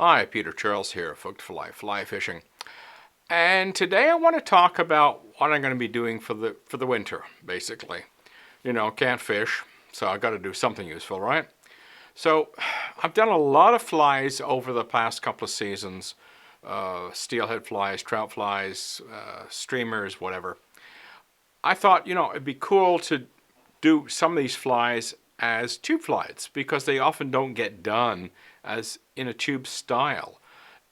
Hi, Peter Charles here, Hooked for Life, fly fishing. And today I want to talk about what I'm going to be doing for the winter, basically. You know, can't fish, so I got to do something useful, right? So I've done a lot of flies over the past couple of seasons. Steelhead flies, trout flies, streamers, whatever. I thought, it'd be cool to do some of these flies as tube flies because they often don't get done as in a tube style.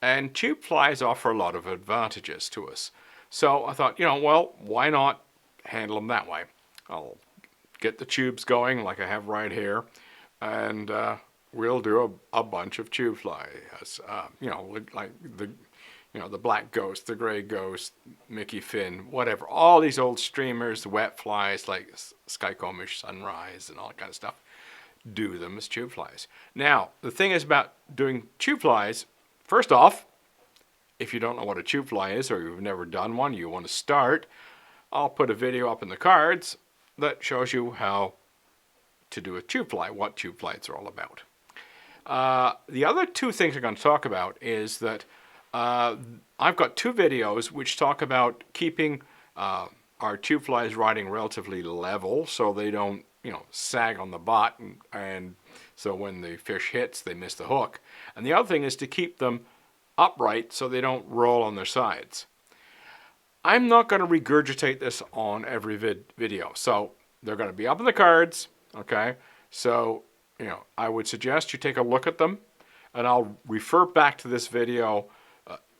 And tube flies offer a lot of advantages to us. So I thought, well, why not handle them that way? I'll get the tubes going like I have right here, and we'll do a bunch of tube flies. Like the black ghost, the gray ghost, Mickey Finn, whatever. All these old streamers, the wet flies like Skycombish Sunrise and all that kind of stuff. Do them as tube flies. Now, the thing is about doing tube flies, first off, if you don't know what a tube fly is or you've never done one, you want to start, I'll put a video up in the cards that shows you how to do a tube fly, what tube flies are all about. The other two things I'm going to talk about is that I've got two videos which talk about keeping our tube flies riding relatively level so they don't, sag on the butt and so when the fish hits, they miss the hook. And the other thing is to keep them upright so they don't roll on their sides. I'm not going to regurgitate this on every video, so they're going to be up in the cards, okay? So, I would suggest you take a look at them, and I'll refer back to this video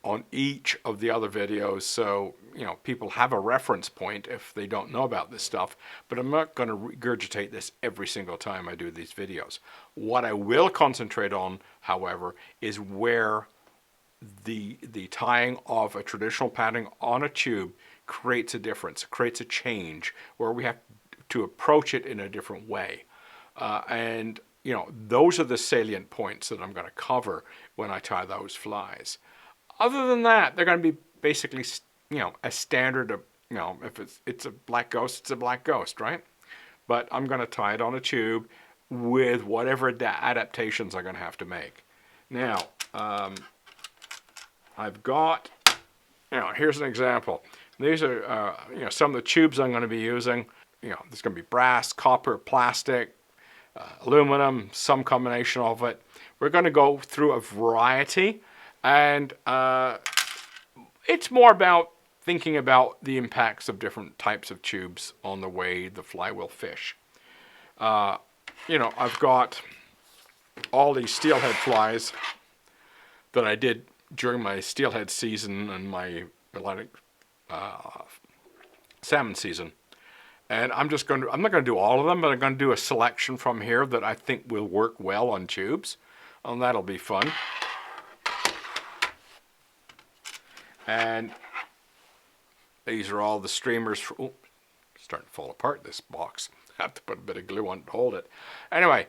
on each of the other videos so, people have a reference point if they don't know about this stuff, but I'm not going to regurgitate this every single time I do these videos. What I will concentrate on, however, is where the tying of a traditional pattern on a tube creates a difference, creates a change, where we have to approach it in a different way. Those are the salient points that I'm going to cover when I tie those flies. Other than that, they're going to be basically, a standard of, if it's a black ghost, it's a black ghost, right? But I'm going to tie it on a tube with whatever adaptations I'm going to have to make. Now, I've got, here's an example. These are, some of the tubes I'm going to be using. There's going to be brass, copper, plastic, aluminum, some combination of it. We're going to go through a variety, and it's more about thinking about the impacts of different types of tubes on the way the fly will fish. I've got all these steelhead flies that I did during my steelhead season and my Atlantic salmon season. And I'm not going to do all of them, but I'm going to do a selection from here that I think will work well on tubes. And that'll be fun. And these are all the streamers. Starting to fall apart, this box. I have to put a bit of glue on to hold it. Anyway,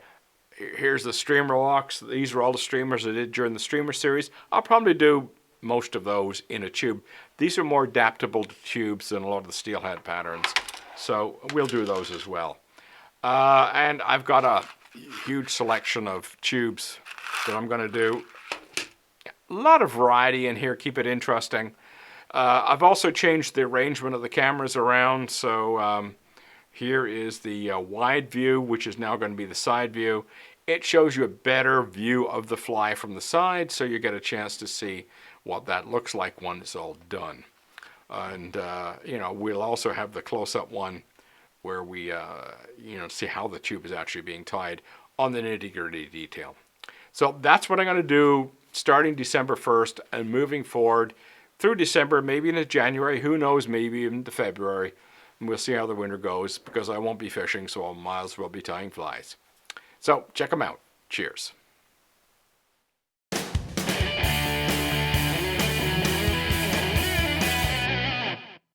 here's the streamer locks. These are all the streamers I did during the streamer series. I'll probably do most of those in a tube. These are more adaptable to tubes than a lot of the steelhead patterns. So we'll do those as well. And I've got a huge selection of tubes that I'm going to do. A lot of variety in here, keep it interesting. I've also changed the arrangement of the cameras around. So here is the wide view, which is now going to be the side view. It shows you a better view of the fly from the side, so you get a chance to see what that looks like when it's all done. And, we'll also have the close-up one where we, see how the tube is actually being tied on the nitty-gritty detail. So that's what I'm going to do starting December 1st and moving forward through December, maybe into January, who knows, maybe even to February. And we'll see how the winter goes because I won't be fishing, so I might as well be tying flies. So check them out. Cheers.